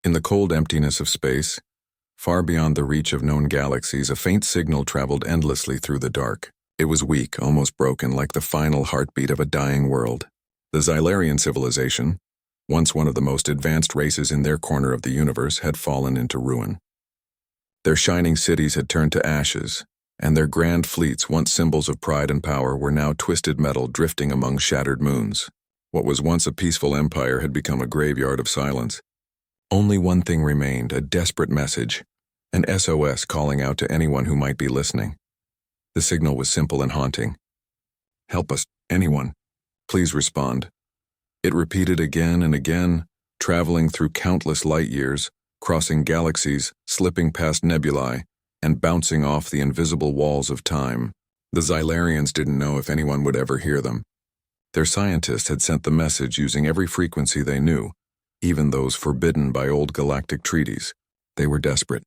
In the cold emptiness of space, far beyond the reach of known galaxies, a faint signal traveled endlessly through the dark. It was weak, almost broken, like the final heartbeat of a dying world. The Xylarian civilization, once one of the most advanced races in their corner of the universe, had fallen into ruin. Their shining cities had turned to ashes, and their grand fleets, once symbols of pride and power, were now twisted metal drifting among shattered moons. What was once a peaceful empire had become a graveyard of silence. Only one thing remained, a desperate message, an SOS calling out to anyone who might be listening. The signal was simple and haunting. "Help us, anyone. Please respond." It repeated again and again, traveling through countless light years, crossing galaxies, slipping past nebulae, and bouncing off the invisible walls of time. The Xylarians didn't know if anyone would ever hear them. Their scientists had sent the message using every frequency they knew, even those forbidden by old galactic treaties. They were desperate.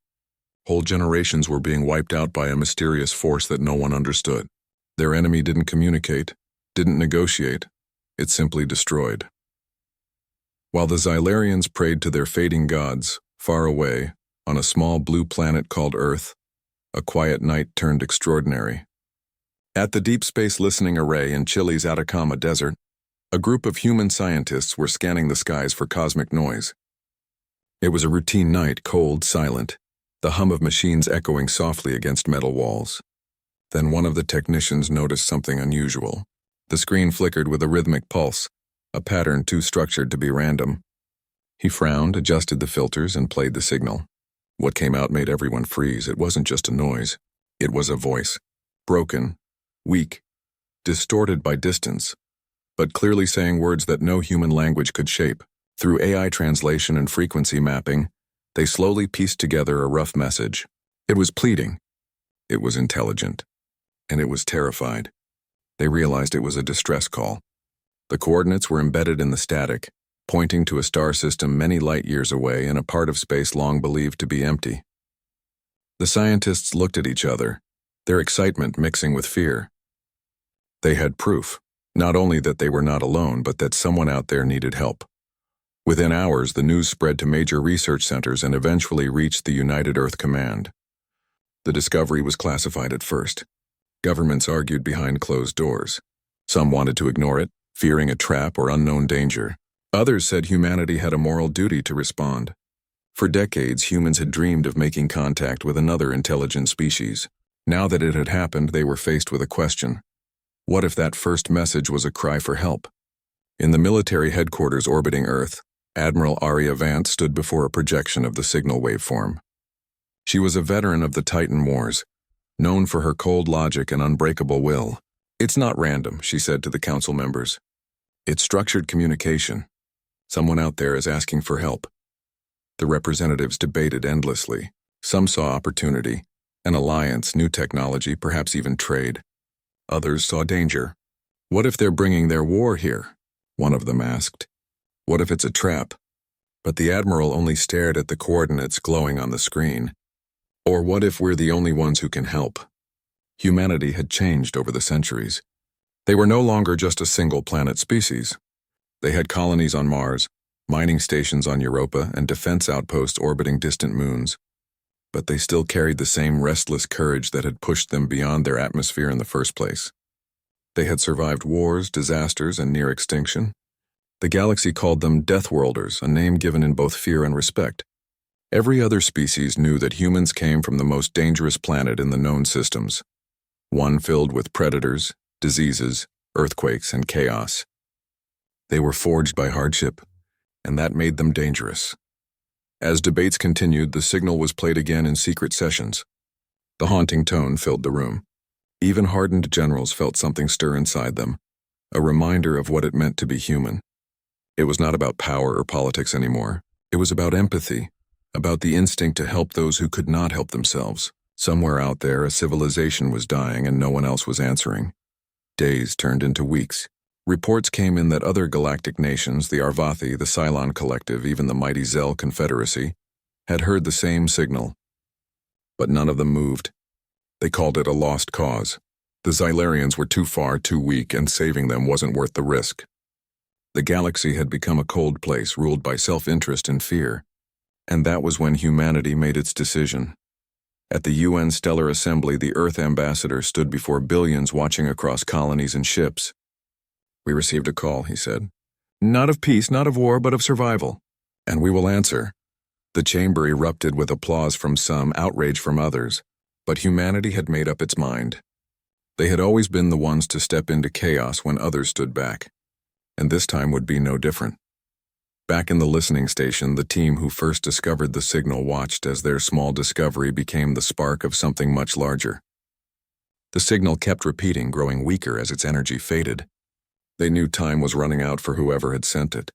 Whole generations were being wiped out by a mysterious force that no one understood. Their enemy didn't communicate, didn't negotiate. It simply destroyed. While the Xylarians prayed to their fading gods, far away, on a small blue planet called Earth, a quiet night turned extraordinary. At the Deep Space Listening Array in Chile's Atacama Desert, a group of human scientists were scanning the skies for cosmic noise. It was a routine night, cold, silent, the hum of machines echoing softly against metal walls. Then one of the technicians noticed something unusual. The screen flickered with a rhythmic pulse, a pattern too structured to be random. He frowned, adjusted the filters, and played the signal. What came out made everyone freeze. It wasn't just a noise. It was a voice. Broken, weak, distorted by distance, but clearly saying words that no human language could shape. Through AI translation and frequency mapping, they slowly pieced together a rough message. It was pleading. It was intelligent. And it was terrified. They realized it was a distress call. The coordinates were embedded in the static, pointing to a star system many light years away in a part of space long believed to be empty. The scientists looked at each other, their excitement mixing with fear. They had proof, not only that they were not alone, but that someone out there needed help. Within hours, the news spread to major research centers and eventually reached the United Earth Command. The discovery was classified at first. Governments argued behind closed doors. Some wanted to ignore it, fearing a trap or unknown danger. Others said humanity had a moral duty to respond. For decades, humans had dreamed of making contact with another intelligent species. Now that it had happened, they were faced with a question. What if that first message was a cry for help? In the military headquarters orbiting Earth, Admiral Aria Vance stood before a projection of the signal waveform. She was a veteran of the Titan Wars, known for her cold logic and unbreakable will. "It's not random," she said to the council members. "It's structured communication. Someone out there is asking for help." The representatives debated endlessly. Some saw opportunity, an alliance, new technology, perhaps even trade. Others saw danger. "What if they're bringing their war here?" one of them asked. "What if it's a trap?" But the admiral only stared at the coordinates glowing on the screen. "Or what if we're the only ones who can help?" Humanity had changed over the centuries. They were no longer just a single-planet species. They had colonies on Mars, mining stations on Europa, and defense outposts orbiting distant moons. But they still carried the same restless courage that had pushed them beyond their atmosphere in the first place. They had survived wars, disasters, and near extinction. The galaxy called them Deathworlders, a name given in both fear and respect. Every other species knew that humans came from the most dangerous planet in the known systems, one filled with predators, diseases, earthquakes, and chaos. They were forged by hardship, and that made them dangerous. As debates continued, the signal was played again in secret sessions. The haunting tone filled the room. Even hardened generals felt something stir inside them, a reminder of what it meant to be human. It was not about power or politics anymore. It was about empathy, about the instinct to help those who could not help themselves. Somewhere out there, a civilization was dying and no one else was answering. Days turned into weeks. Reports came in that other galactic nations, the Arvathi, the Cylon Collective, even the mighty Zell Confederacy, had heard the same signal. But none of them moved. They called it a lost cause. The Xylarians were too far, too weak, and saving them wasn't worth the risk. The galaxy had become a cold place ruled by self-interest and fear. And that was when humanity made its decision. At the UN Stellar Assembly, the Earth ambassador stood before billions watching across colonies and ships. "We received a call," he said. "Not of peace, not of war, but of survival. And we will answer." The chamber erupted with applause from some, outrage from others, but humanity had made up its mind. They had always been the ones to step into chaos when others stood back, and this time would be no different. Back in the listening station, the team who first discovered the signal watched as their small discovery became the spark of something much larger. The signal kept repeating, growing weaker as its energy faded. They knew time was running out for whoever had sent it.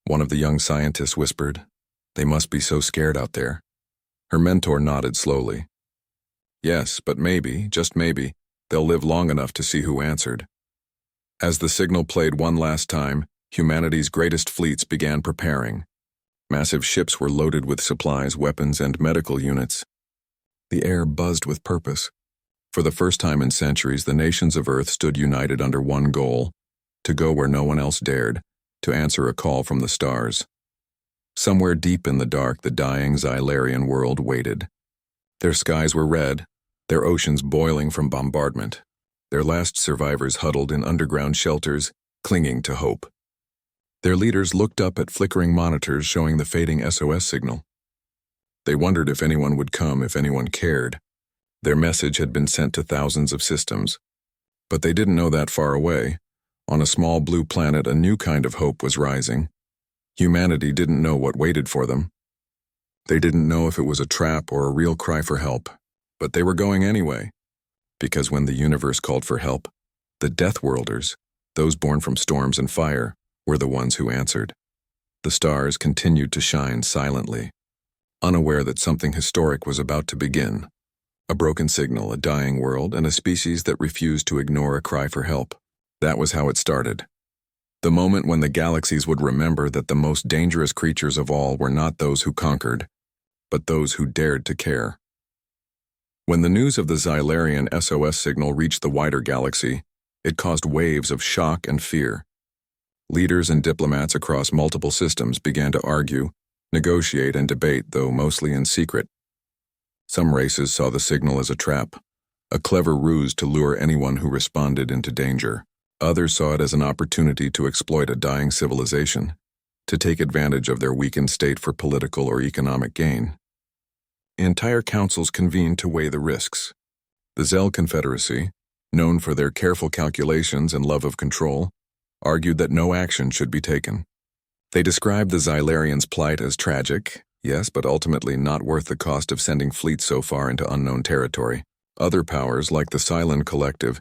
One of the young scientists whispered, "They must be so scared out there." Her mentor nodded slowly. "Yes, but maybe, just maybe, they'll live long enough to see who answered." As the signal played one last time, humanity's greatest fleets began preparing. Massive ships were loaded with supplies, weapons, and medical units. The air buzzed with purpose. For the first time in centuries, the nations of Earth stood united under one goal: to go where no one else dared, to answer a call from the stars. Somewhere deep in the dark, the dying Xylarian world waited. Their skies were red, their oceans boiling from bombardment. Their last survivors huddled in underground shelters, clinging to hope. Their leaders looked up at flickering monitors showing the fading SOS signal. They wondered if anyone would come, if anyone cared. Their message had been sent to thousands of systems. But they didn't know that far away. On a small blue planet, a new kind of hope was rising. Humanity didn't know what waited for them. They didn't know if it was a trap or a real cry for help. But they were going anyway. Because when the universe called for help, the Death Worlders, those born from storms and fire, were the ones who answered. The stars continued to shine silently, unaware that something historic was about to begin. A broken signal, a dying world, and a species that refused to ignore a cry for help. That was how it started. The moment when the galaxies would remember that the most dangerous creatures of all were not those who conquered, but those who dared to care. When the news of the Xylarian SOS signal reached the wider galaxy, it caused waves of shock and fear. Leaders and diplomats across multiple systems began to argue, negotiate, and debate, though mostly in secret. Some races saw the signal as a trap, a clever ruse to lure anyone who responded into danger. Others saw it as an opportunity to exploit a dying civilization, to take advantage of their weakened state for political or economic gain. Entire councils convened to weigh the risks. The Zell Confederacy, known for their careful calculations and love of control, argued that no action should be taken. They described the Xylarians' plight as tragic, yes, but ultimately not worth the cost of sending fleets so far into unknown territory. Other powers, like the Silent Collective,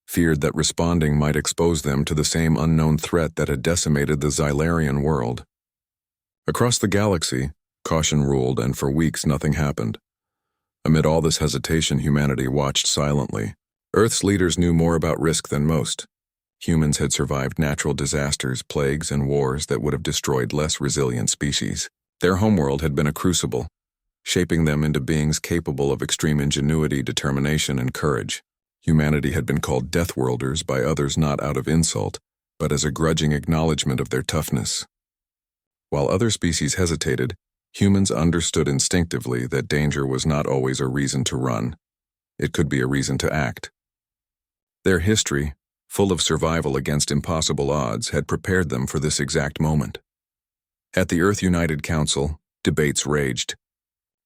feared that responding might expose them to the same unknown threat that had decimated the Xylarian world. Across the galaxy, caution ruled, and for weeks nothing happened. Amid all this hesitation, humanity watched silently. Earth's leaders knew more about risk than most. Humans had survived natural disasters, plagues, and wars that would have destroyed less resilient species. Their homeworld had been a crucible, shaping them into beings capable of extreme ingenuity, determination, and courage. Humanity had been called Death Worlders by others not out of insult, but as a grudging acknowledgement of their toughness. While other species hesitated, humans understood instinctively that danger was not always a reason to run. It could be a reason to act. Their history, full of survival against impossible odds, had prepared them for this exact moment. At the Earth United Council, debates raged.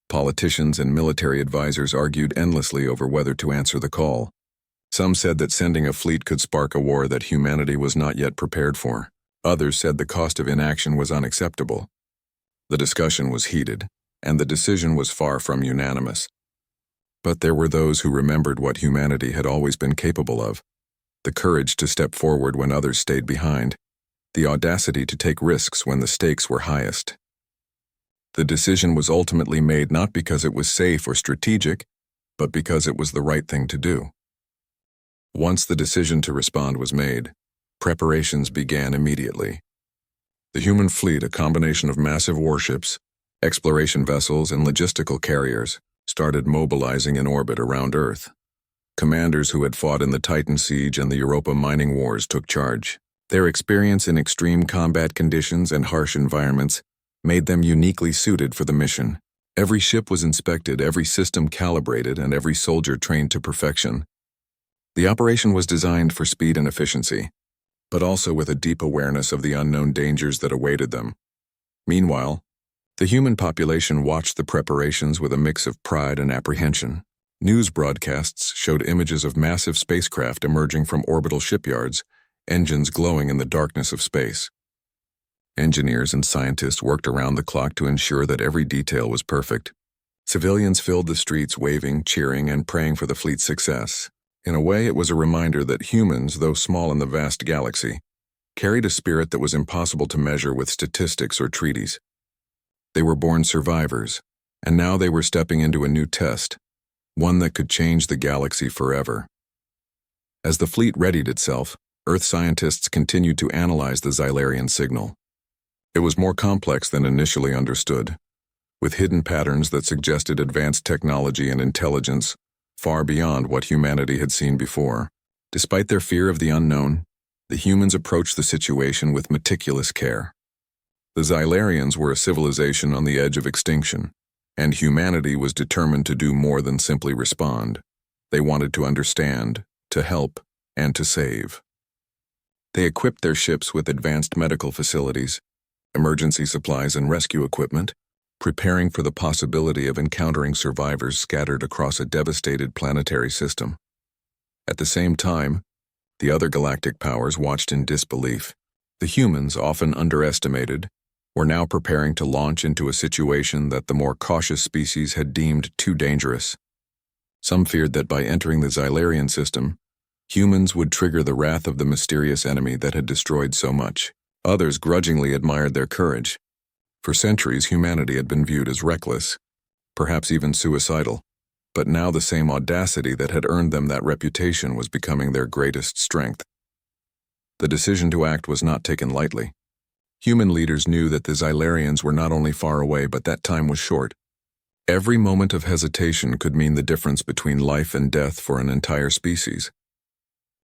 Politicians and military advisors argued endlessly over whether to answer the call. Some said that sending a fleet could spark a war that humanity was not yet prepared for. Others said the cost of inaction was unacceptable. The discussion was heated, and the decision was far from unanimous. But there were those who remembered what humanity had always been capable of: the courage to step forward when others stayed behind, the audacity to take risks when the stakes were highest. The decision was ultimately made not because it was safe or strategic, but because it was the right thing to do. Once the decision to respond was made, preparations began immediately. The human fleet, a combination of massive warships, exploration vessels, and logistical carriers, started mobilizing in orbit around Earth. Commanders who had fought in the Titan Siege and the Europa mining wars took charge. Their experience in extreme combat conditions and harsh environments made them uniquely suited for the mission. Every ship was inspected, every system calibrated, and every soldier trained to perfection. The operation was designed for speed and efficiency, but also with a deep awareness of the unknown dangers that awaited them. Meanwhile, the human population watched the preparations with a mix of pride and apprehension. News broadcasts showed images of massive spacecraft emerging from orbital shipyards, engines glowing in the darkness of space. Engineers and scientists worked around the clock to ensure that every detail was perfect. Civilians filled the streets waving, cheering, and praying for the fleet's success. In a way, it was a reminder that humans, though small in the vast galaxy, carried a spirit that was impossible to measure with statistics or treaties. They were born survivors, and now they were stepping into a new test, one that could change the galaxy forever. As the fleet readied itself, Earth scientists continued to analyze the Xylarian signal. It was more complex than initially understood, with hidden patterns that suggested advanced technology and intelligence far beyond what humanity had seen before. Despite their fear of the unknown, the humans approached the situation with meticulous care. The Xylarians were a civilization on the edge of extinction, and humanity was determined to do more than simply respond. They wanted to understand, to help, and to save. They equipped their ships with advanced medical facilities, emergency supplies, and rescue equipment, preparing for the possibility of encountering survivors scattered across a devastated planetary system. At the same time, the other galactic powers watched in disbelief. The humans, often underestimated, were now preparing to launch into a situation that the more cautious species had deemed too dangerous. Some feared that by entering the Xylarian system, humans would trigger the wrath of the mysterious enemy that had destroyed so much. Others grudgingly admired their courage. For centuries, humanity had been viewed as reckless, perhaps even suicidal, but now the same audacity that had earned them that reputation was becoming their greatest strength. The decision to act was not taken lightly. Human leaders knew that the Xylarians were not only far away, but that time was short. Every moment of hesitation could mean the difference between life and death for an entire species.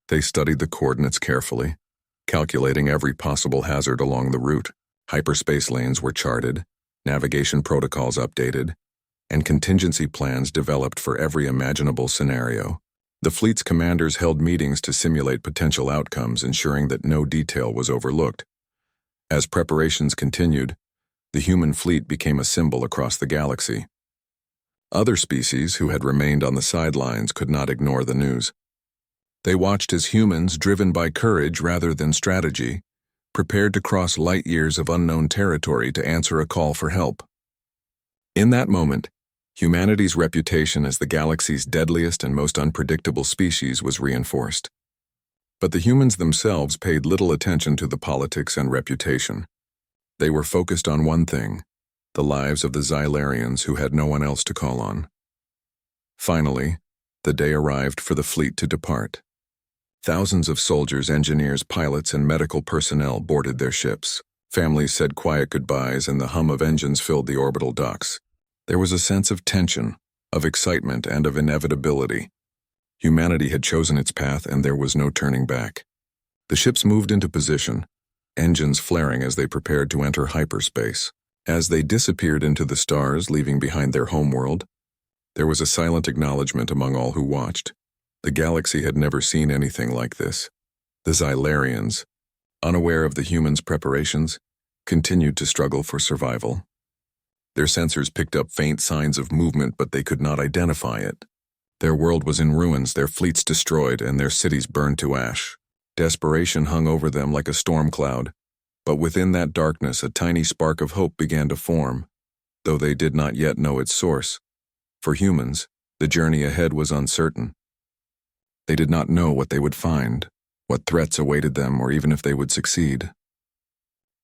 They studied the coordinates carefully, calculating every possible hazard along the route. Hyperspace lanes were charted, navigation protocols updated, and contingency plans developed for every imaginable scenario. The fleet's commanders held meetings to simulate potential outcomes, ensuring that no detail was overlooked. As preparations continued, the human fleet became a symbol across the galaxy. Other species who had remained on the sidelines could not ignore the news. They watched as humans, driven by courage rather than strategy, prepared to cross light years of unknown territory to answer a call for help. In that moment, humanity's reputation as the galaxy's deadliest and most unpredictable species was reinforced. But the humans themselves paid little attention to the politics and reputation. They were focused on one thing: the lives of the Xylarians who had no one else to call on. Finally, the day arrived for the fleet to depart. Thousands of soldiers, engineers, pilots, and medical personnel boarded their ships. Families said quiet goodbyes, and the hum of engines filled the orbital docks. There was a sense of tension, of excitement, and of inevitability. Humanity had chosen its path, and there was no turning back. The ships moved into position, engines flaring as they prepared to enter hyperspace. As they disappeared into the stars, leaving behind their homeworld, there was a silent acknowledgement among all who watched. The galaxy had never seen anything like this. The Xylarians, unaware of the humans' preparations, continued to struggle for survival. Their sensors picked up faint signs of movement, but they could not identify it. Their world was in ruins, their fleets destroyed, and their cities burned to ash. Desperation hung over them like a storm cloud, but within that darkness a tiny spark of hope began to form, though they did not yet know its source. For humans, the journey ahead was uncertain. They did not know what they would find, what threats awaited them, or even if they would succeed.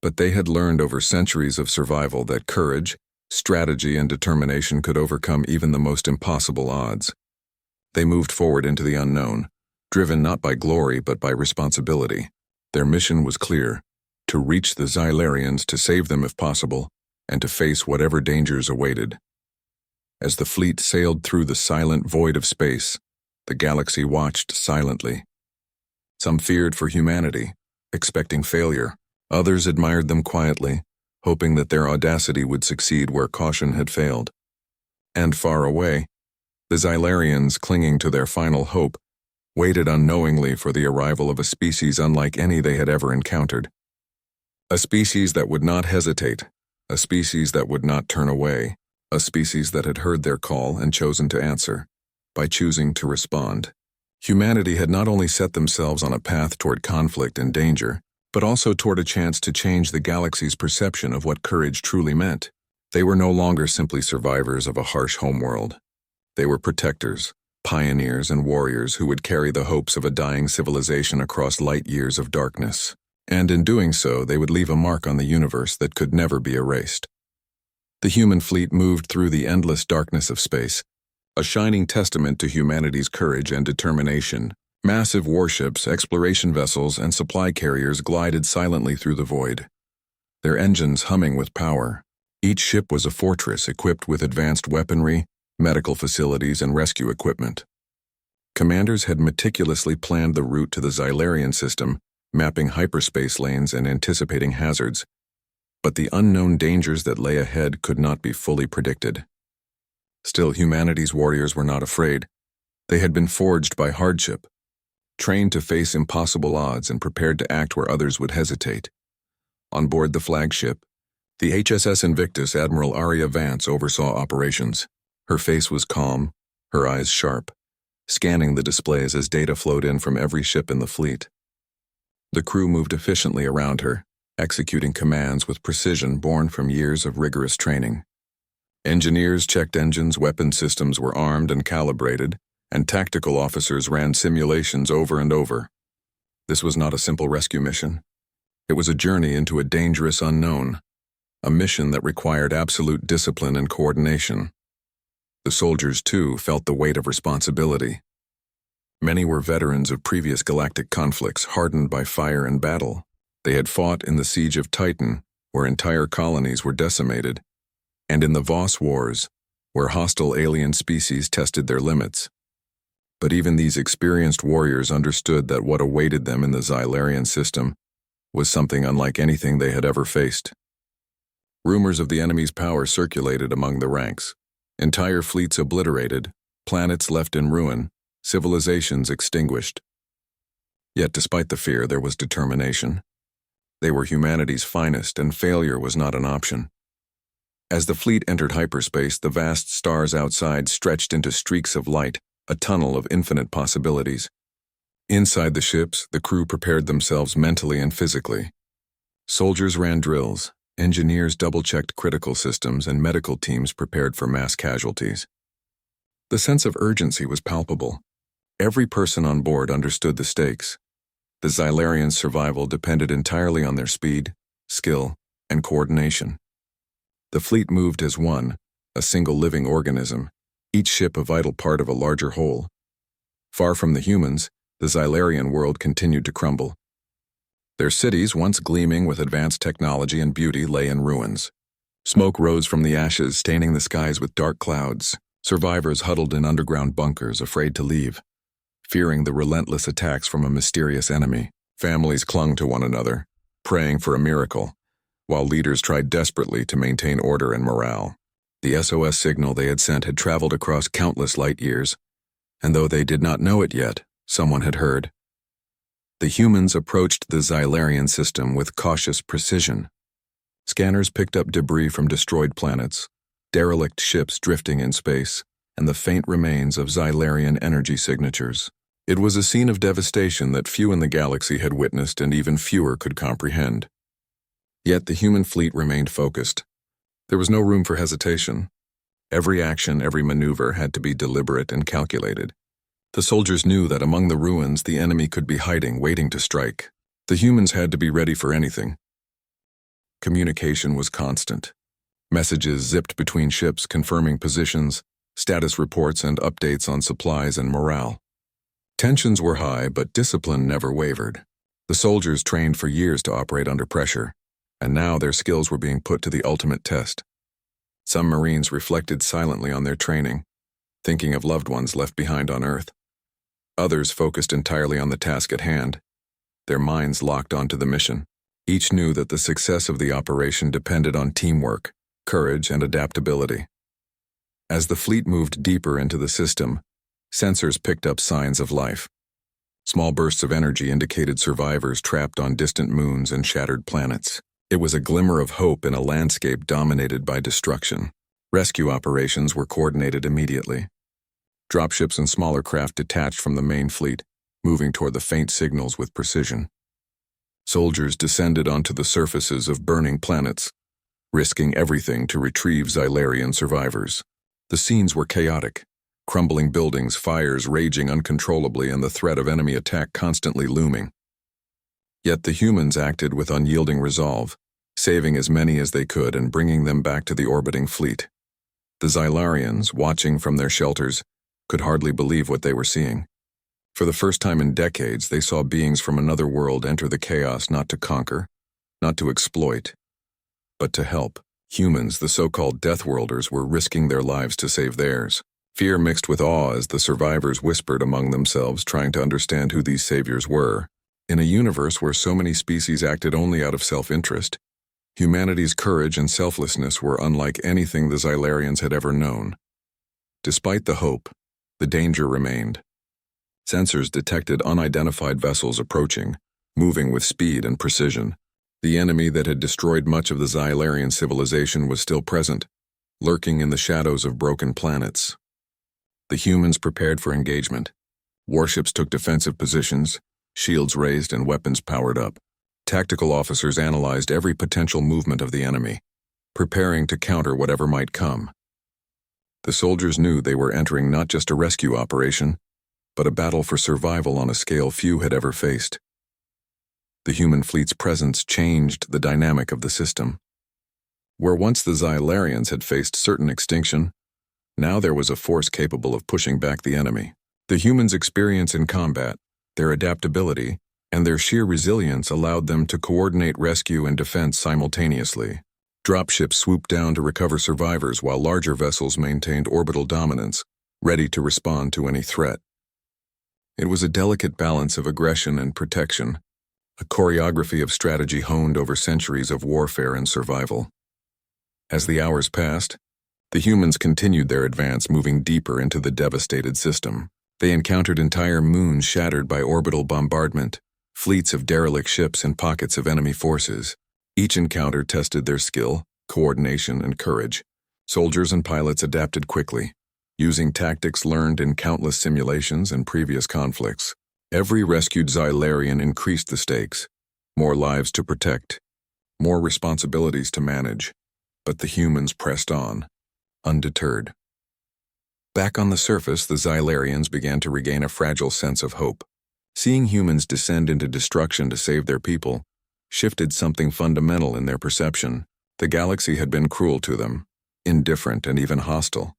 But they had learned over centuries of survival that courage, strategy, and determination could overcome even the most impossible odds. They moved forward into the unknown, driven not by glory but by responsibility. Their mission was clear: to reach the Xylarians, to save them if possible, and to face whatever dangers awaited. As the fleet sailed through the silent void of space, the galaxy watched silently. Some feared for humanity, expecting failure. Others admired them quietly, hoping that their audacity would succeed where caution had failed. And far away, the Xylarians, clinging to their final hope, waited unknowingly for the arrival of a species unlike any they had ever encountered. A species that would not hesitate, a species that would not turn away, a species that had heard their call and chosen to answer, by choosing to respond. Humanity had not only set themselves on a path toward conflict and danger, but also toward a chance to change the galaxy's perception of what courage truly meant. They were no longer simply survivors of a harsh homeworld. They were protectors, pioneers, and warriors who would carry the hopes of a dying civilization across light years of darkness. And in doing so, they would leave a mark on the universe that could never be erased. The human fleet moved through the endless darkness of space, a shining testament to humanity's courage and determination. Massive warships, exploration vessels, and supply carriers glided silently through the void, their engines humming with power. Each ship was a fortress equipped with advanced weaponry, medical facilities, and rescue equipment. Commanders had meticulously planned the route to the Xylarian system, mapping hyperspace lanes and anticipating hazards. But the unknown dangers that lay ahead could not be fully predicted. Still, humanity's warriors were not afraid. They had been forged by hardship, trained to face impossible odds and prepared to act where others would hesitate. On board the flagship, the HSS Invictus, Admiral Aria Vance oversaw operations. Her face was calm, her eyes sharp, scanning the displays as data flowed in from every ship in the fleet. The crew moved efficiently around her, executing commands with precision born from years of rigorous training. Engineers checked engines, weapon systems were armed and calibrated, and tactical officers ran simulations over and over. This was not a simple rescue mission. It was a journey into a dangerous unknown, a mission that required absolute discipline and coordination. The soldiers, too, felt the weight of responsibility. Many were veterans of previous galactic conflicts, hardened by fire and battle. They had fought in the Siege of Titan, where entire colonies were decimated, and in the Voss Wars, where hostile alien species tested their limits. But even these experienced warriors understood that what awaited them in the Xylarian system was something unlike anything they had ever faced. Rumors of the enemy's power circulated among the ranks. Entire fleets obliterated, planets left in ruin, civilizations extinguished. Yet despite the fear, there was determination. They were humanity's finest, and failure was not an option. As the fleet entered hyperspace, the vast stars outside stretched into streaks of light, a tunnel of infinite possibilities. Inside the ships, the crew prepared themselves mentally and physically. Soldiers ran drills, engineers double-checked critical systems, and medical teams prepared for mass casualties. The sense of urgency was palpable. Every person on board understood the stakes. The Xylarians' survival depended entirely on their speed, skill, and coordination. The fleet moved as one, a single living organism, each ship a vital part of a larger whole. Far from the humans, the Xylarian world continued to crumble. Their cities, once gleaming with advanced technology and beauty, lay in ruins. Smoke rose from the ashes, staining the skies with dark clouds. Survivors huddled in underground bunkers, afraid to leave, fearing the relentless attacks from a mysterious enemy. Families clung to one another, praying for a miracle, while leaders tried desperately to maintain order and morale. The SOS signal they had sent had traveled across countless light years, and though they did not know it yet, someone had heard. The humans approached the Xylarian system with cautious precision. Scanners picked up debris from destroyed planets, derelict ships drifting in space, and the faint remains of Xylarian energy signatures. It was a scene of devastation that few in the galaxy had witnessed and even fewer could comprehend. Yet the human fleet remained focused. There was no room for hesitation. Every action, every maneuver had to be deliberate and calculated. The soldiers knew that among the ruins the enemy could be hiding, waiting to strike. The humans had to be ready for anything. Communication was constant. Messages zipped between ships confirming positions, status reports, and updates on supplies and morale. Tensions were high, but discipline never wavered. The soldiers trained for years to operate under pressure, and now their skills were being put to the ultimate test. Some Marines reflected silently on their training, thinking of loved ones left behind on Earth. Others focused entirely on the task at hand, their minds locked onto the mission. Each knew that the success of the operation depended on teamwork, courage, and adaptability. As the fleet moved deeper into the system, sensors picked up signs of life. Small bursts of energy indicated survivors trapped on distant moons and shattered planets. It was a glimmer of hope in a landscape dominated by destruction. Rescue operations were coordinated immediately. Dropships and smaller craft detached from the main fleet, moving toward the faint signals with precision. Soldiers descended onto the surfaces of burning planets, risking everything to retrieve Xylarian survivors. The scenes were chaotic. Crumbling buildings, fires raging uncontrollably, and the threat of enemy attack constantly looming. Yet the humans acted with unyielding resolve, saving as many as they could and bringing them back to the orbiting fleet. The Xylarians, watching from their shelters, could hardly believe what they were seeing. For the first time in decades, they saw beings from another world enter the chaos not to conquer, not to exploit, but to help. Humans, the so-called Deathworlders, were risking their lives to save theirs. Fear mixed with awe as the survivors whispered among themselves, trying to understand who these saviors were. In a universe where so many species acted only out of self-interest, humanity's courage and selflessness were unlike anything the Xylarians had ever known. Despite the hope, the danger remained. Sensors detected unidentified vessels approaching, moving with speed and precision. The enemy that had destroyed much of the Xylarian civilization was still present, lurking in the shadows of broken planets. The humans prepared for engagement. Warships took defensive positions, shields raised and weapons powered up. Tactical officers analyzed every potential movement of the enemy, preparing to counter whatever might come. The soldiers knew they were entering not just a rescue operation, but a battle for survival on a scale few had ever faced. The human fleet's presence changed the dynamic of the system. Where once the Xylarians had faced certain extinction, now there was a force capable of pushing back the enemy. The humans' experience in combat, their adaptability, and their sheer resilience allowed them to coordinate rescue and defense simultaneously. Dropships swooped down to recover survivors while larger vessels maintained orbital dominance, ready to respond to any threat. It was a delicate balance of aggression and protection, a choreography of strategy honed over centuries of warfare and survival. As the hours passed, the humans continued their advance, moving deeper into the devastated system. They encountered entire moons shattered by orbital bombardment, fleets of derelict ships and pockets of enemy forces. Each encounter tested their skill, coordination, and courage. Soldiers and pilots adapted quickly, using tactics learned in countless simulations and previous conflicts. Every rescued Xylarian increased the stakes. More lives to protect, more responsibilities to manage. But the humans pressed on, undeterred. Back on the surface, the Xylarians began to regain a fragile sense of hope. Seeing humans descend into destruction to save their people shifted something fundamental in their perception. The galaxy had been cruel to them, indifferent and even hostile.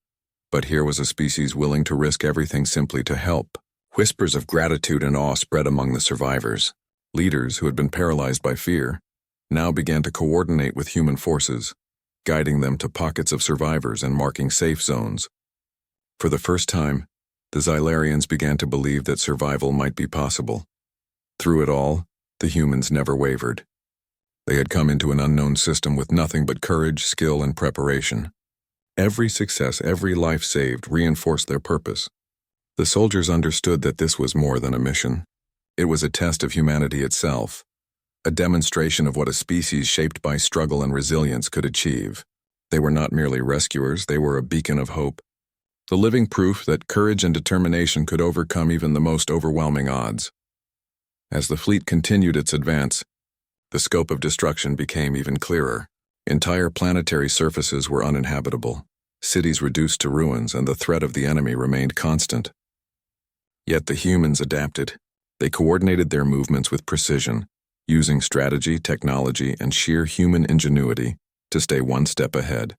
But here was a species willing to risk everything simply to help. Whispers of gratitude and awe spread among the survivors. Leaders who had been paralyzed by fear now began to coordinate with human forces, guiding them to pockets of survivors and marking safe zones. For the first time, the Xylarians began to believe that survival might be possible. Through it all, the humans never wavered. They had come into an unknown system with nothing but courage, skill, and preparation. Every success, every life saved, reinforced their purpose. The soldiers understood that this was more than a mission. It was a test of humanity itself, a demonstration of what a species shaped by struggle and resilience could achieve. They were not merely rescuers, they were a beacon of hope, the living proof that courage and determination could overcome even the most overwhelming odds. As the fleet continued its advance, the scope of destruction became even clearer. Entire planetary surfaces were uninhabitable, cities reduced to ruins, and the threat of the enemy remained constant. Yet the humans adapted. They coordinated their movements with precision, using strategy, technology, and sheer human ingenuity to stay one step ahead.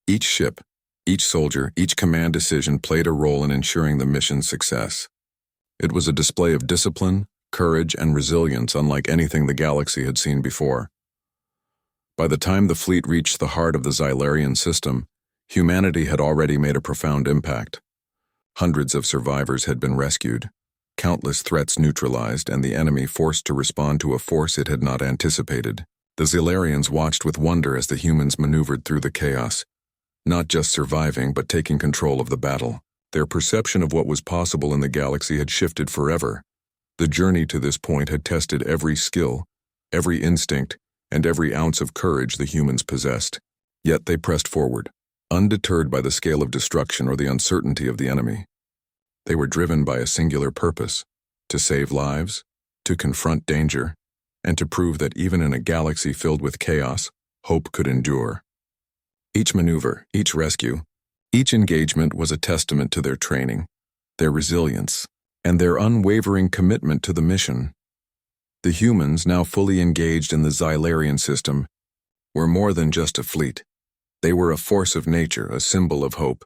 Each ship, each soldier, each command decision played a role in ensuring the mission's success. It was a display of discipline, courage, and resilience unlike anything the galaxy had seen before. By the time the fleet reached the heart of the Xylarian system, humanity had already made a profound impact. Hundreds of survivors had been rescued, Countless threats neutralized and the enemy forced to respond to a force it had not anticipated. The Zilarians watched with wonder as the humans maneuvered through the chaos, not just surviving but taking control of the battle. Their perception of what was possible in the galaxy had shifted forever. The journey to this point had tested every skill, every instinct, and every ounce of courage the humans possessed. Yet they pressed forward, undeterred by the scale of destruction or the uncertainty of the enemy. They were driven by a singular purpose: to save lives, to confront danger, and to prove that even in a galaxy filled with chaos, hope could endure. Each maneuver, each rescue, each engagement was a testament to their training, their resilience, and their unwavering commitment to the mission. The humans, now fully engaged in the Zilarian system, were more than just a fleet. They were a force of nature, a symbol of hope,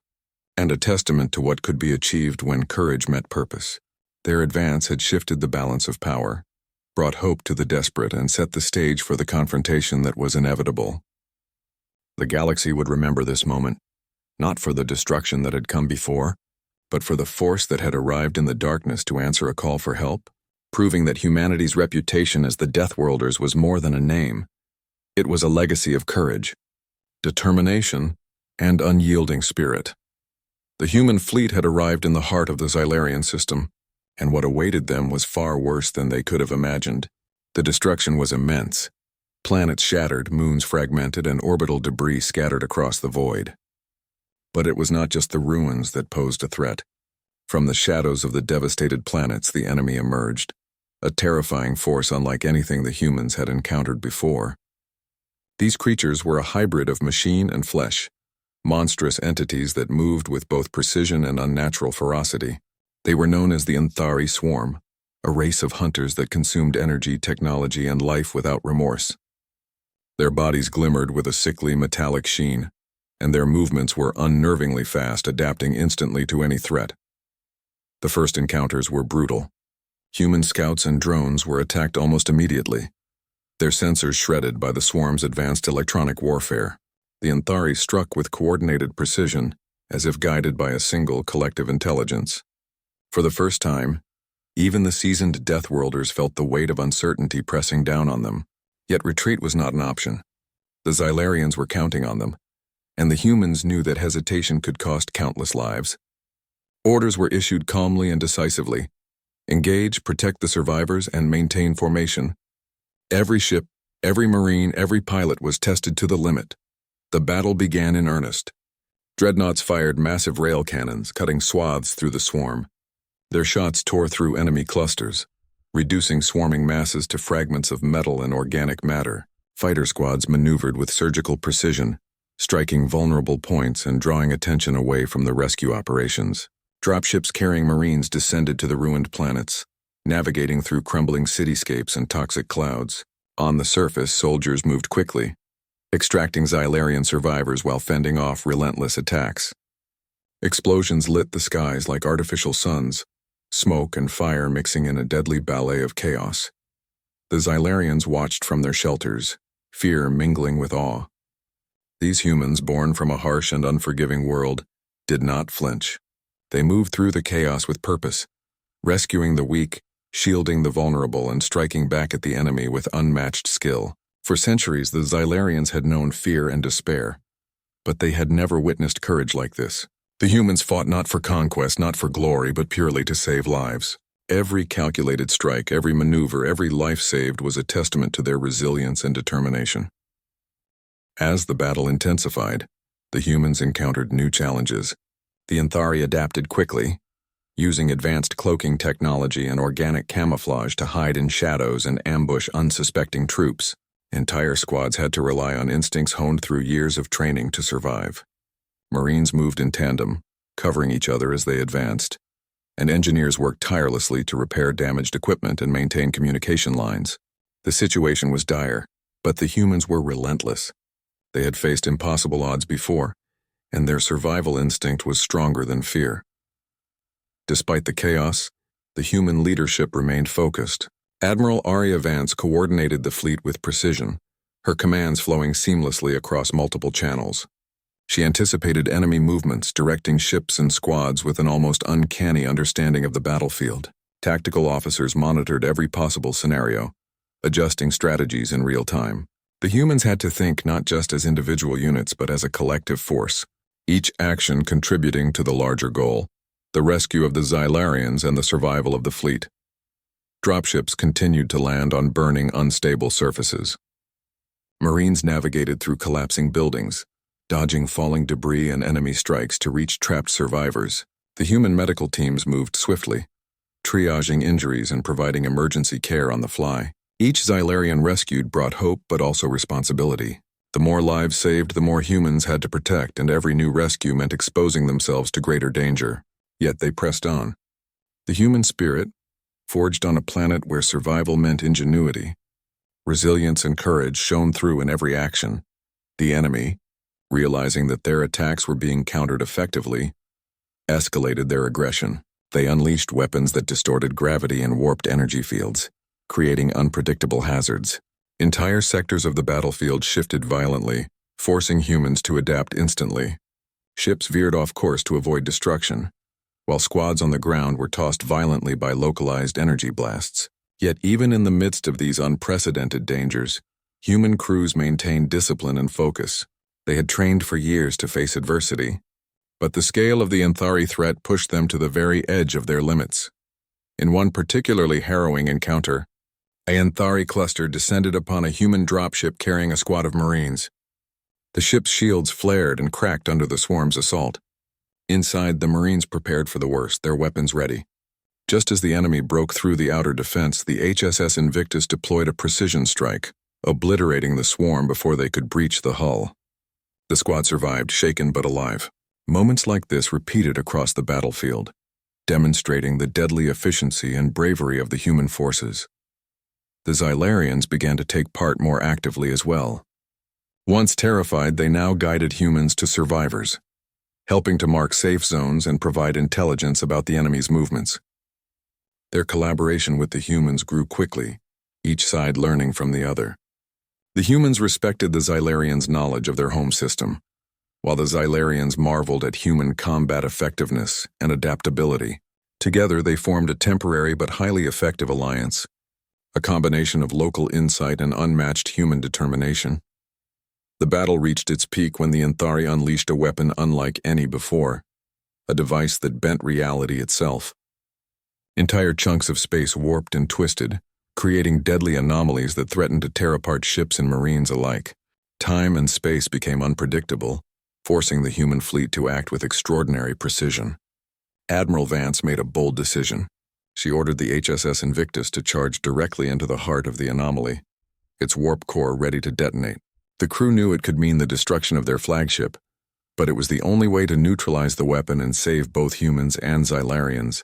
and a testament to what could be achieved when courage met purpose. Their advance had shifted the balance of power, brought hope to the desperate, and set the stage for the confrontation that was inevitable. The galaxy would remember this moment, not for the destruction that had come before, but for the force that had arrived in the darkness to answer a call for help, proving that humanity's reputation as the Deathworlders was more than a name. It was a legacy of courage, determination, and unyielding spirit. The human fleet had arrived in the heart of the Zilarian system, and what awaited them was far worse than they could have imagined. The destruction was immense. Planets shattered, moons fragmented, and orbital debris scattered across the void. But it was not just the ruins that posed a threat. From the shadows of the devastated planets, the enemy emerged, a terrifying force unlike anything the humans had encountered before. These creatures were a hybrid of machine and flesh, monstrous entities that moved with both precision and unnatural ferocity. They were known as the Anthari Swarm, a race of hunters that consumed energy, technology, and life without remorse. Their bodies glimmered with a sickly metallic sheen, and their movements were unnervingly fast, adapting instantly to any threat. The first encounters were brutal. Human scouts and drones were attacked almost immediately, their sensors shredded by the swarm's advanced electronic warfare. The Anthari struck with coordinated precision, as if guided by a single collective intelligence. For the first time, even the seasoned Deathworlders felt the weight of uncertainty pressing down on them. Yet retreat was not an option. The Zilarians were counting on them, and the humans knew that hesitation could cost countless lives. Orders were issued calmly and decisively. Engage, protect the survivors, and maintain formation. Every ship, every marine, every pilot was tested to the limit. The battle began in earnest. Dreadnoughts fired massive rail cannons, cutting swaths through the swarm. Their shots tore through enemy clusters, reducing swarming masses to fragments of metal and organic matter. Fighter squads maneuvered with surgical precision, striking vulnerable points and drawing attention away from the rescue operations. Dropships carrying Marines descended to the ruined planets, navigating through crumbling cityscapes and toxic clouds. On the surface, soldiers moved quickly, extracting Zilarian survivors while fending off relentless attacks. Explosions lit the skies like artificial suns, smoke and fire mixing in a deadly ballet of chaos. The Zilarians watched from their shelters, fear mingling with awe. These humans, born from a harsh and unforgiving world, did not flinch. They moved through the chaos with purpose, rescuing the weak, shielding the vulnerable, and striking back at the enemy with unmatched skill. For centuries, the Zilarians had known fear and despair, but they had never witnessed courage like this. The humans fought not for conquest, not for glory, but purely to save lives. Every calculated strike, every maneuver, every life saved was a testament to their resilience and determination. As the battle intensified, the humans encountered new challenges. The Anthari adapted quickly, using advanced cloaking technology and organic camouflage to hide in shadows and ambush unsuspecting troops. Entire squads had to rely on instincts honed through years of training to survive. Marines moved in tandem, covering each other as they advanced, and engineers worked tirelessly to repair damaged equipment and maintain communication lines. The situation was dire, but the humans were relentless. They had faced impossible odds before, and their survival instinct was stronger than fear. Despite the chaos, the human leadership remained focused. Admiral Arya Vance coordinated the fleet with precision, her commands flowing seamlessly across multiple channels. She anticipated enemy movements, directing ships and squads with an almost uncanny understanding of the battlefield. Tactical officers monitored every possible scenario, adjusting strategies in real time. The humans had to think not just as individual units but as a collective force, each action contributing to the larger goal, the rescue of the Xylarians and the survival of the fleet. Dropships continued to land on burning, unstable surfaces. Marines navigated through collapsing buildings, dodging falling debris and enemy strikes to reach trapped survivors. The human medical teams moved swiftly, triaging injuries and providing emergency care on the fly. Each Xylarian rescued brought hope but also responsibility. The more lives saved, the more humans had to protect, and every new rescue meant exposing themselves to greater danger. Yet they pressed on. The human spirit, forged on a planet where survival meant ingenuity, resilience and courage shone through in every action. The enemy, realizing that their attacks were being countered effectively, escalated their aggression. They unleashed weapons that distorted gravity and warped energy fields, creating unpredictable hazards. Entire sectors of the battlefield shifted violently, forcing humans to adapt instantly. Ships veered off course to avoid destruction, while squads on the ground were tossed violently by localized energy blasts. Yet even in the midst of these unprecedented dangers, human crews maintained discipline and focus. They had trained for years to face adversity, but the scale of the Anthari threat pushed them to the very edge of their limits. In one particularly harrowing encounter, a Anthari cluster descended upon a human dropship carrying a squad of Marines. The ship's shields flared and cracked under the swarm's assault. Inside, the Marines prepared for the worst, their weapons ready. Just as the enemy broke through the outer defense, the HSS Invictus deployed a precision strike, obliterating the swarm before they could breach the hull. The squad survived, shaken but alive. Moments like this repeated across the battlefield, demonstrating the deadly efficiency and bravery of the human forces. The Xylarians began to take part more actively as well. Once terrified, they now guided humans to survivors, helping to mark safe zones and provide intelligence about the enemy's movements. Their collaboration with the humans grew quickly, each side learning from the other. The humans respected the Xylarians' knowledge of their home system, while the Xylarians marveled at human combat effectiveness and adaptability. Together, they formed a temporary but highly effective alliance, a combination of local insight and unmatched human determination. The battle reached its peak when the Anthari unleashed a weapon unlike any before, a device that bent reality itself. Entire chunks of space warped and twisted, creating deadly anomalies that threatened to tear apart ships and Marines alike. Time and space became unpredictable, forcing the human fleet to act with extraordinary precision. Admiral Vance made a bold decision. She ordered the HSS Invictus to charge directly into the heart of the anomaly, its warp core ready to detonate. The crew knew it could mean the destruction of their flagship, but it was the only way to neutralize the weapon and save both humans and Xylarians.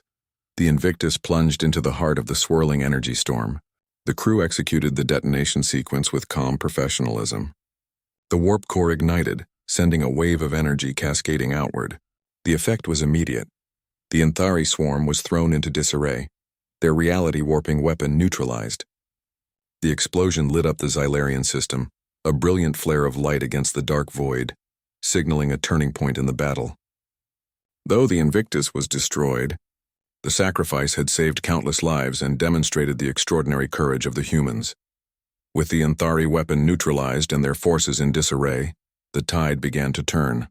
The Invictus plunged into the heart of the swirling energy storm. The crew executed the detonation sequence with calm professionalism. The warp core ignited, sending a wave of energy cascading outward. The effect was immediate. The Anthari swarm was thrown into disarray, their reality-warping weapon neutralized. The explosion lit up the Xylarian system, a brilliant flare of light against the dark void, signaling a turning point in the battle. Though the Invictus was destroyed, the sacrifice had saved countless lives and demonstrated the extraordinary courage of the humans. With the Anthari weapon neutralized and their forces in disarray, the tide began to turn.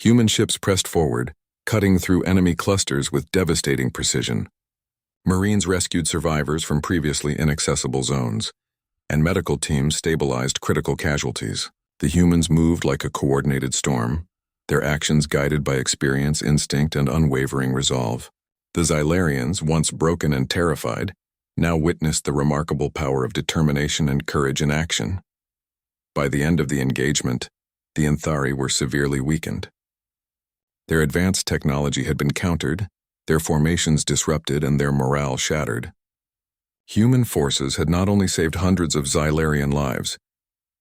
Human ships pressed forward, cutting through enemy clusters with devastating precision. Marines rescued survivors from previously inaccessible zones, and medical teams stabilized critical casualties. The humans moved like a coordinated storm, their actions guided by experience, instinct, and unwavering resolve. The Xylarians, once broken and terrified, now witnessed the remarkable power of determination and courage in action. By the end of the engagement, the Anthari were severely weakened. Their advanced technology had been countered, their formations disrupted, and their morale shattered. Human forces had not only saved hundreds of Xylarian lives,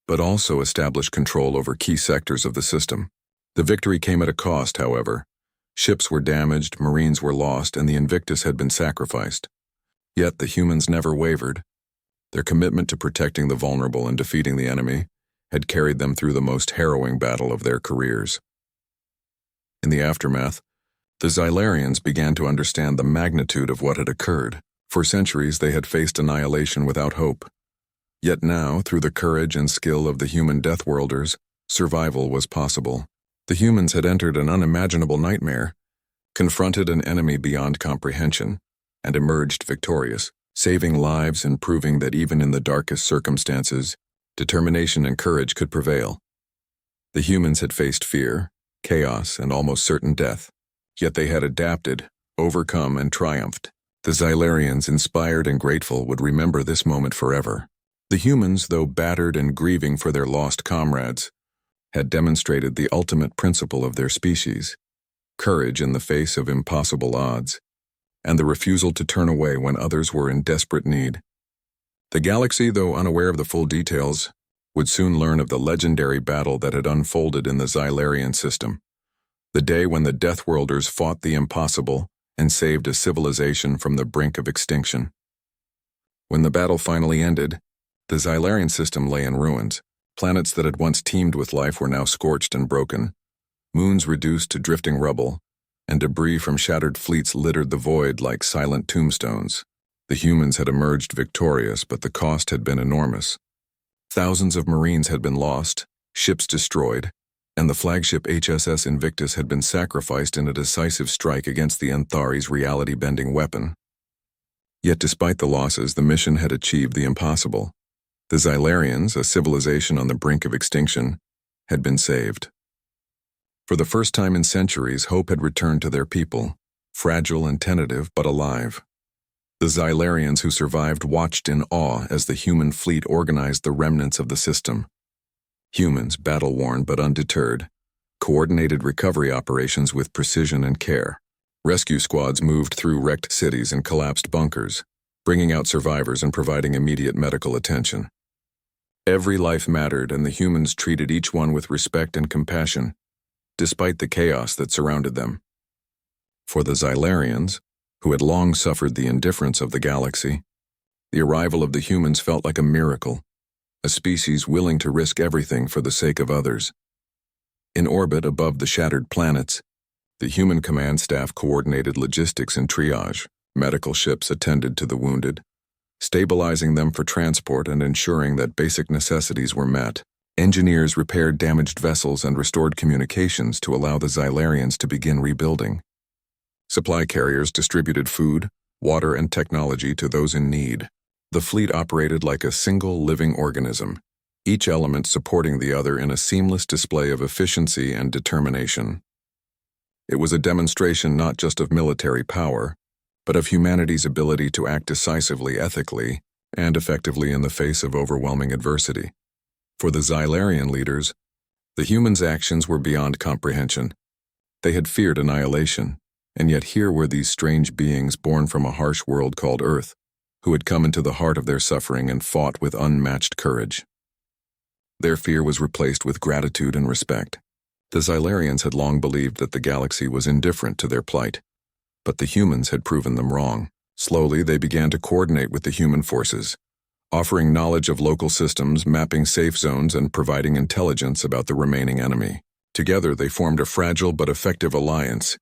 but also established control over key sectors of the system. The victory came at a cost, however. Ships were damaged, Marines were lost, and the Invictus had been sacrificed. Yet the humans never wavered. Their commitment to protecting the vulnerable and defeating the enemy had carried them through the most harrowing battle of their careers. In the aftermath, The Xylarians began to understand the magnitude of what had occurred. For centuries they had faced annihilation without hope. Yet now, through the courage and skill of the human Deathworlders, survival was possible. The humans had entered an unimaginable nightmare, confronted an enemy beyond comprehension, and emerged victorious, saving lives and proving that even in the darkest circumstances, determination and courage could prevail. The humans had faced fear, chaos, and almost certain death, yet they had adapted, overcome, and triumphed. The Xylarians, inspired and grateful, would remember this moment forever. The humans, though battered and grieving for their lost comrades, had demonstrated the ultimate principle of their species: courage in the face of impossible odds, and the refusal to turn away when others were in desperate need. The galaxy, though unaware of the full details, would soon learn of the legendary battle that had unfolded in the Xylarian system, the day when the Deathworlders fought the impossible and saved a civilization from the brink of extinction. When the battle finally ended, the Xylarian system lay in ruins. Planets that had once teemed with life were now scorched and broken, moons reduced to drifting rubble, and debris from shattered fleets littered the void like silent tombstones. The humans had emerged victorious, but the cost had been enormous. Thousands of Marines had been lost, ships destroyed, and the flagship HSS Invictus had been sacrificed in a decisive strike against the Anthari's reality-bending weapon. Yet despite the losses, the mission had achieved the impossible. The Xylarians, a civilization on the brink of extinction, had been saved. For the first time in centuries, hope had returned to their people, fragile and tentative but alive. The Xylarians who survived watched in awe as the human fleet organized the remnants of the system. Humans, battle-worn but undeterred, coordinated recovery operations with precision and care. Rescue squads moved through wrecked cities and collapsed bunkers, bringing out survivors and providing immediate medical attention. Every life mattered, and the humans treated each one with respect and compassion, despite the chaos that surrounded them. For the Xylarians, who had long suffered the indifference of the galaxy, the arrival of the humans felt like a miracle, a species willing to risk everything for the sake of others. In orbit above the shattered planets, the human command staff coordinated logistics and triage. Medical ships attended to the wounded, stabilizing them for transport and ensuring that basic necessities were met. Engineers repaired damaged vessels and restored communications to allow the Xylarians to begin rebuilding. Supply carriers distributed food, water, and technology to those in need. The fleet operated like a single living organism, each element supporting the other in a seamless display of efficiency and determination. It was a demonstration not just of military power, but of humanity's ability to act decisively, ethically, and effectively in the face of overwhelming adversity. For the Xylarian leaders, the humans' actions were beyond comprehension. They had feared annihilation, and yet here were these strange beings born from a harsh world called Earth, who had come into the heart of their suffering and fought with unmatched courage. Their fear was replaced with gratitude and respect. The Xylarians had long believed that the galaxy was indifferent to their plight, but the humans had proven them wrong. Slowly, they began to coordinate with the human forces, offering knowledge of local systems, mapping safe zones, and providing intelligence about the remaining enemy. Together, they formed a fragile but effective alliance,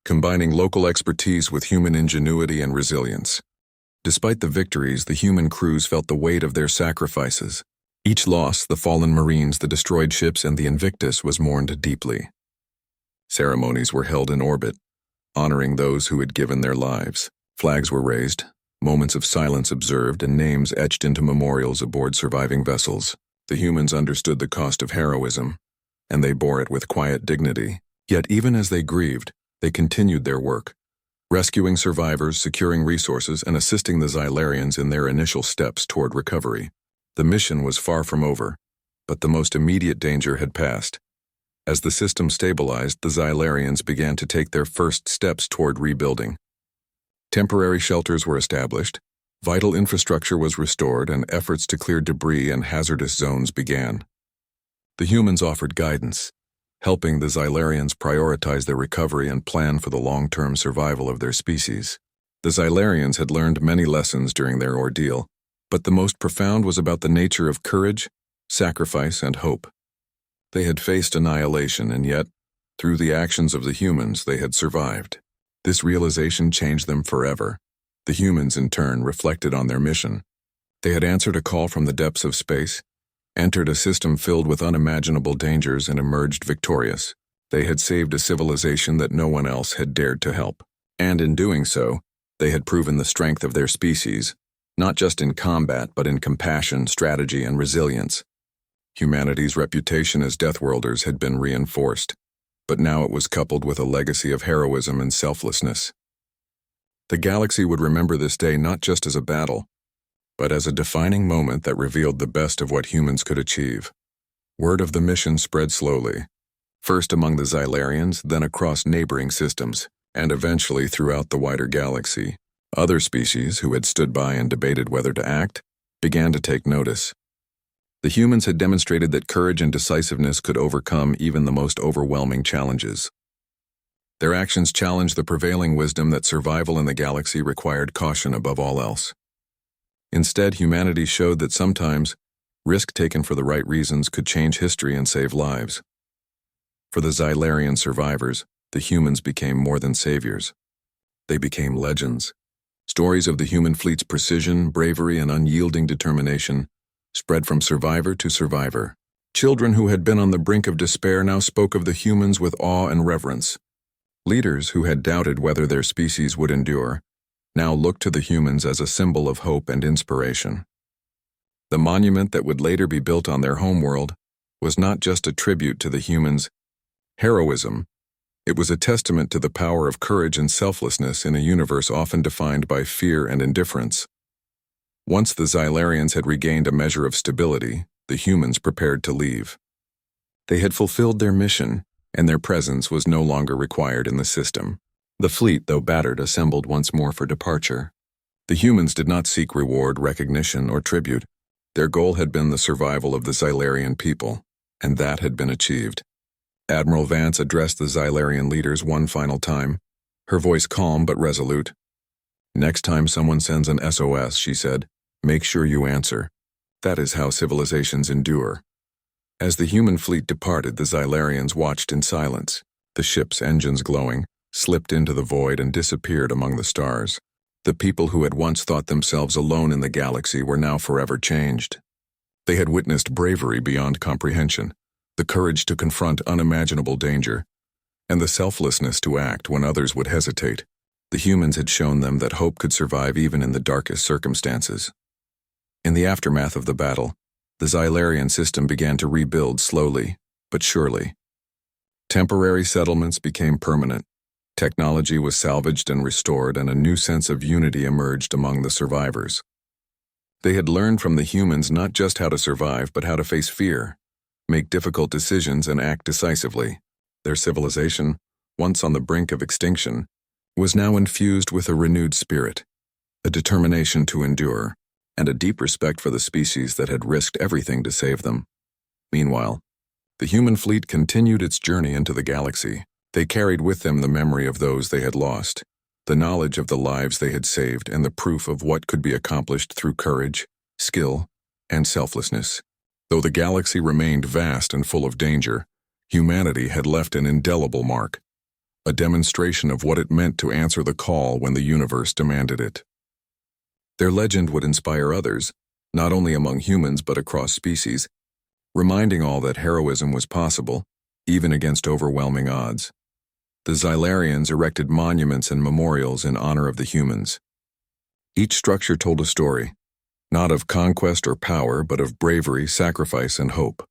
combining local expertise with human ingenuity and resilience. Despite the victories, the human crews felt the weight of their sacrifices. Each loss, the fallen Marines, the destroyed ships, and the Invictus, was mourned deeply. Ceremonies were held in orbit, honoring those who had given their lives. Flags were raised, moments of silence observed, and names etched into memorials aboard surviving vessels. The humans understood the cost of heroism, and they bore it with quiet dignity. Yet even as they grieved, they continued their work, rescuing survivors, securing resources, and assisting the Xylarians in their initial steps toward recovery. The mission was far from over, but the most immediate danger had passed. As the system stabilized, the Xylarians began to take their first steps toward rebuilding. Temporary shelters were established, vital infrastructure was restored, and efforts to clear debris and hazardous zones began. The humans offered guidance, helping the Xylarians prioritize their recovery and plan for the long-term survival of their species. The Xylarians had learned many lessons during their ordeal, but the most profound was about the nature of courage, sacrifice, and hope. They had faced annihilation, and yet, through the actions of the humans, they had survived. This realization changed them forever. The humans, in turn, reflected on their mission. They had answered a call from the depths of space, entered a system filled with unimaginable dangers, and emerged victorious. They had saved a civilization that no one else had dared to help. And in doing so, they had proven the strength of their species, not just in combat but in compassion, strategy, and resilience. Humanity's reputation as Deathworlders had been reinforced, but now it was coupled with a legacy of heroism and selflessness. The galaxy would remember this day not just as a battle, but as a defining moment that revealed the best of what humans could achieve. Word of the mission spread slowly, first among the Xylarians, then across neighboring systems, and eventually throughout the wider galaxy. Other species, who had stood by and debated whether to act, began to take notice. The humans had demonstrated that courage and decisiveness could overcome even the most overwhelming challenges. Their actions challenged the prevailing wisdom that survival in the galaxy required caution above all else. Instead, humanity showed that sometimes risk taken for the right reasons could change history and save lives. For the Xylarian survivors, the humans became more than saviors. They became legends. Stories of the human fleet's precision, bravery, and unyielding determination spread from survivor to survivor. Children who had been on the brink of despair now spoke of the humans with awe and reverence. Leaders who had doubted whether their species would endure now looked to the humans as a symbol of hope and inspiration. The monument that would later be built on their homeworld was not just a tribute to the humans' heroism, it was a testament to the power of courage and selflessness in a universe often defined by fear and indifference. Once the Xylarians had regained a measure of stability, the humans prepared to leave. They had fulfilled their mission, and their presence was no longer required in the system. The fleet, though battered, assembled once more for departure. The humans did not seek reward, recognition, or tribute. Their goal had been the survival of the Xylarian people, and that had been achieved. Admiral Vance addressed the Xylarian leaders one final time, her voice calm but resolute. "Next time someone sends an SOS," she said, "make sure you answer. That is how civilizations endure." As the human fleet departed, the Xylarians watched in silence. The ship's engines glowing, slipped into the void and disappeared among the stars. The people who had once thought themselves alone in the galaxy were now forever changed. They had witnessed bravery beyond comprehension, the courage to confront unimaginable danger, and the selflessness to act when others would hesitate. The humans had shown them that hope could survive even in the darkest circumstances. In the aftermath of the battle, the Xylarian system began to rebuild slowly but surely. Temporary settlements became permanent. Technology was salvaged and restored, and a new sense of unity emerged among the survivors. They had learned from the humans not just how to survive, but how to face fear, make difficult decisions, and act decisively. Their civilization, once on the brink of extinction, was now infused with a renewed spirit, a determination to endure, and a deep respect for the species that had risked everything to save them. Meanwhile, the human fleet continued its journey into the galaxy. They carried with them the memory of those they had lost, the knowledge of the lives they had saved, and the proof of what could be accomplished through courage, skill, and selflessness. Though the galaxy remained vast and full of danger, humanity had left an indelible mark, a demonstration of what it meant to answer the call when the universe demanded it. Their legend would inspire others, not only among humans but across species, reminding all that heroism was possible, even against overwhelming odds. The Xylarians erected monuments and memorials in honor of the humans. Each structure told a story, not of conquest or power, but of bravery, sacrifice, and hope.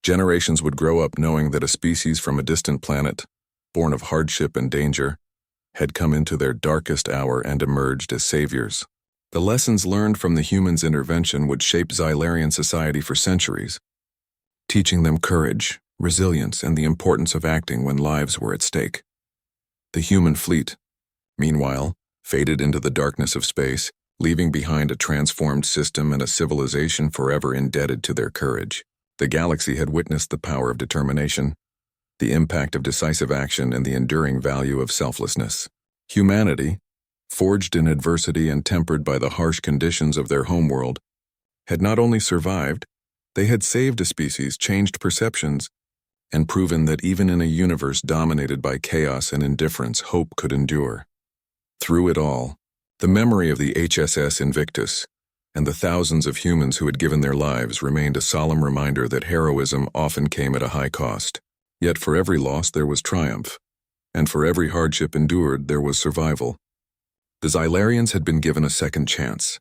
Generations would grow up knowing that a species from a distant planet, born of hardship and danger, had come into their darkest hour and emerged as saviors. The lessons learned from the humans' intervention would shape Xylarian society for centuries, teaching them courage, resilience, and the importance of acting when lives were at stake. The human fleet, meanwhile, faded into the darkness of space, leaving behind a transformed system and a civilization forever indebted to their courage. The galaxy had witnessed the power of determination, the impact of decisive action, and the enduring value of selflessness. Humanity, forged in adversity and tempered by the harsh conditions of their homeworld, had not only survived, they had saved a species, changed perceptions, and proven that even in a universe dominated by chaos and indifference, hope could endure. Through it all, the memory of the HSS Invictus and the thousands of humans who had given their lives remained a solemn reminder that heroism often came at a high cost. Yet for every loss there was triumph, and for every hardship endured there was survival. The Xylarians had been given a second chance,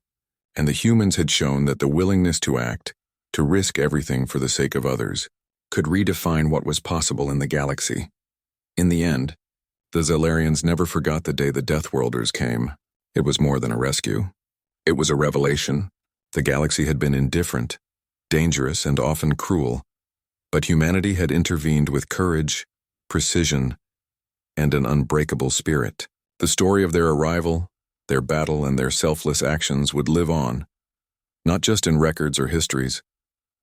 and the humans had shown that the willingness to act, to risk everything for the sake of others, could redefine what was possible in the galaxy. In the end, the Xylarians never forgot the day the Deathworlders came. It was more than a rescue. It was a revelation. The galaxy had been indifferent, dangerous, and often cruel, but humanity had intervened with courage, precision, and an unbreakable spirit. The story of their arrival, their battle, and their selfless actions would live on, not just in records or histories,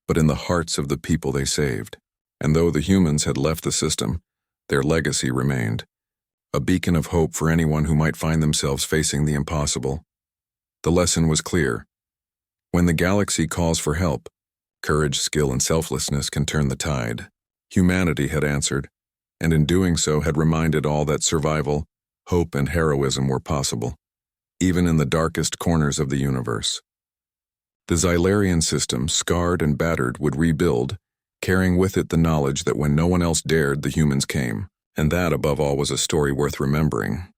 but in the hearts of the people they saved. And though the humans had left the system, their legacy remained, a beacon of hope for anyone who might find themselves facing the impossible. The lesson was clear. When the galaxy calls for help, courage, skill, and selflessness can turn the tide. Humanity had answered, and in doing so had reminded all that survival, hope, and heroism were possible, even in the darkest corners of the universe. The Xylarian system, scarred and battered, would rebuild, carrying with it the knowledge that when no one else dared, the humans came. And that, above all, was a story worth remembering.